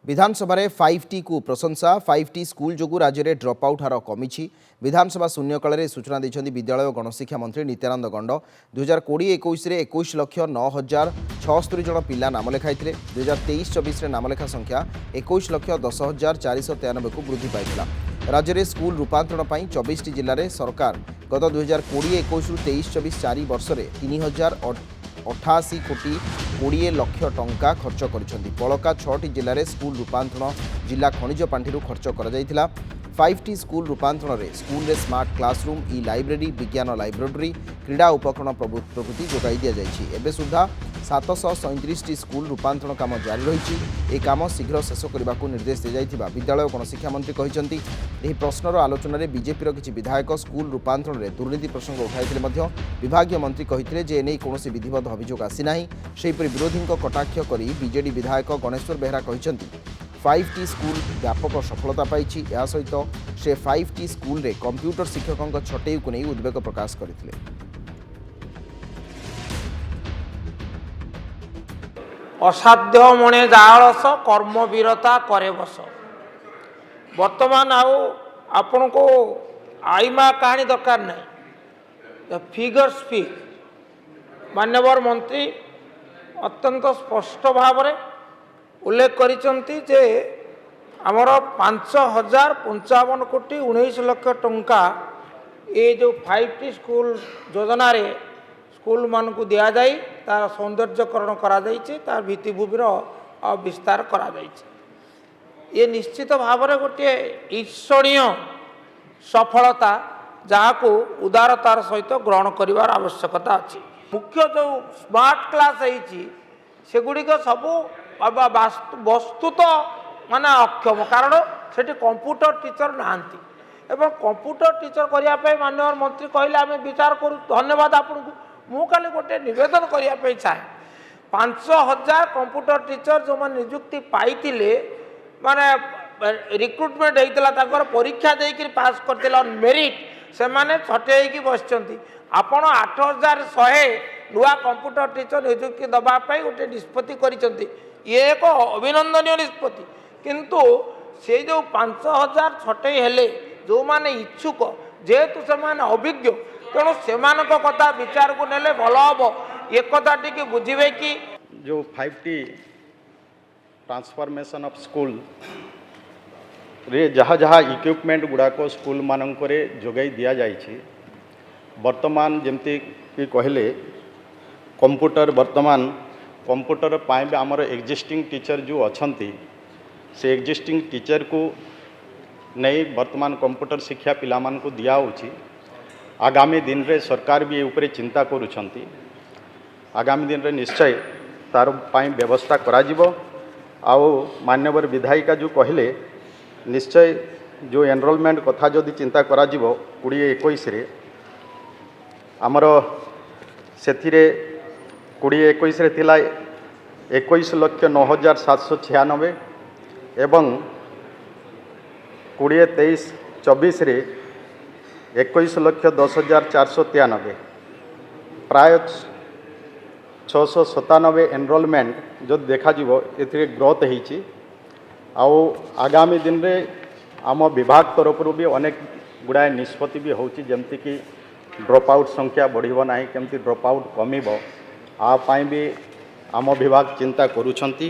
विधानसभा 5T को प्रशंसा 5T school जो राज्य में ड्रप आउट हार कमी विधानसभा शून्यकाल में सूचना देते विद्यालय और गणशिक्षा मंत्री नित्यानंद गंड 2020-21 21 लक्ष 9,076 जन पिला नाम लेखाई 2023-24 नामलेखा संख्या 21 लक्ष 10,493 को वृद्धि पाई राज्य में स्कूल रूपांतरण पर 24 जिले में सरकार गत 2020-21 23-24 4 वर्ष में 3,088 कोटी 20 लक्ष टंका खर्च कर बड़का 6 जिले में स्कूल रूपांतरण जिला खनिज पांठि खर्च कर 5T स्कूल रूपांतरण में स्कूल रे स्मार्ट क्लासरूम ई लाइब्रेरी विज्ञान लाइब्रेरी क्रीड़ा उपकरण प्रभृति जोगाई दि जाएगी एवं सुधा 737 स्कूल रूपांतरण काम जारी रही काम शीघ्र शेष करने को निर्देश दी जाइथिबा विद्यालय और गणशिक्षा मंत्री कहते यह प्रश्नर आलोचन में बीजेपी किसी विधायक स्कूल रूपांतरण में दुर्नीति प्रसंग उठाई विभाग मंत्री कहते जे एने कौन विधिवत अभियोग आसीना सेहीपरि विरोधी कटाक्ष कर बीजेडी विधायक गणेश्वर बेहरा कहते 5T स्कूल व्यापक सफलता पाई सहित से 5T स्कूल रे कंप्यूटर शिक्षकों छटई को नहीं उद्वेग प्रकाश करते असाध्य मणे जाळस कर्मवीरता करे बस वर्तमान आपण को आईमा कहानी दरकार नहीं फिगर स्पीक मान्यवर मंत्री अत्यंत स्पष्ट भाव में उल्लेख करिसंती जे आमर 5,055 कोटी 19 लक्ष टंका ये जो 5T स्कूल योजना रे स्कूल मान को दिया जाई तार सौंदर्यकरण करा जाइए तार भित्तिभूमिर विस्तार करा जाइए ये निश्चित भाव में गोटे ईर्षणीय सफलता जहाँ को उदारतार सहित ग्रहण करिवार आवश्यकता अच्छी मुख्य जो स्मार्ट क्लास है गुड़िक सबू वस्तुत माने अक्षम कारण से कंप्यूटर टीचर नहांती एवं कंप्यूटर टीचर करने माननीय मंत्री कहले आम विचार करूँ धन्यवाद आपको मु खाली गोटे निवेदन करने चाहे 5,000 कंप्यूटर टीचर जो मैंने निजुक्ति पाई माने रिक्रुटमेंट होता परीक्षा देकर पास करते मेरिट से माने छटे बस आपण 8,100 नुआ कंप्यूटर टीचर निजुक्ति दवाई गोटे निष्पत्ति कर ये एक अभिनंदनीय निष्पत्ति किंतु से जो 5,000 छटे हेले जो माने इच्छुक जेहेतु से माने अभिज्ञ तेणु से कथा विचार को नेले भल हम एक कथा टी बुझे कि जो 5T ट्रांसफॉर्मेशन ऑफ स्कूल रे जहाँ जहाँ इक्विपमेंट गुड़ाक स्कूल मानक जोगाई दि जाइए वर्तमान जमती कि कहले कंप्यूटर वर्तमान कंप्यूटर पाए भी आमर एग्जिस्टिंग टीचर जो अच्छी से एग्जिस्टिंग टीचर को नहीं वर्तमान कंप्यूटर शिक्षा पिलामान को दिया होची आगामी दिन रे सरकार भी ऊपर चिंता करुछंती आगामी दिन रे निश्चय तार पाई व्यवस्था करा जिवो आउ मान्यवर विधायिका जो कहले निश्चय जो एनरोलमेंट कथा जदि चिंता करा जिवो 2021 रे आमर सेथिरे 2021 रे थिला 21 लक्ष 9,796 एवं 2023-24 रे 21 लक्ष 10,493 प्राय 697 एनरोलमेंट जो देखा ए ग्रोथ होती आउ आगामी दिन रे आम विभाग तरफ भी अनेक गुड़ाए निष्पत्ति भी होची जमती कि ड्रॉप आउट संख्या बढ़िबो नाही केमती ड्रॉप आउट कमिबो आ पाई भी आम विभाग चिंता करुछंती।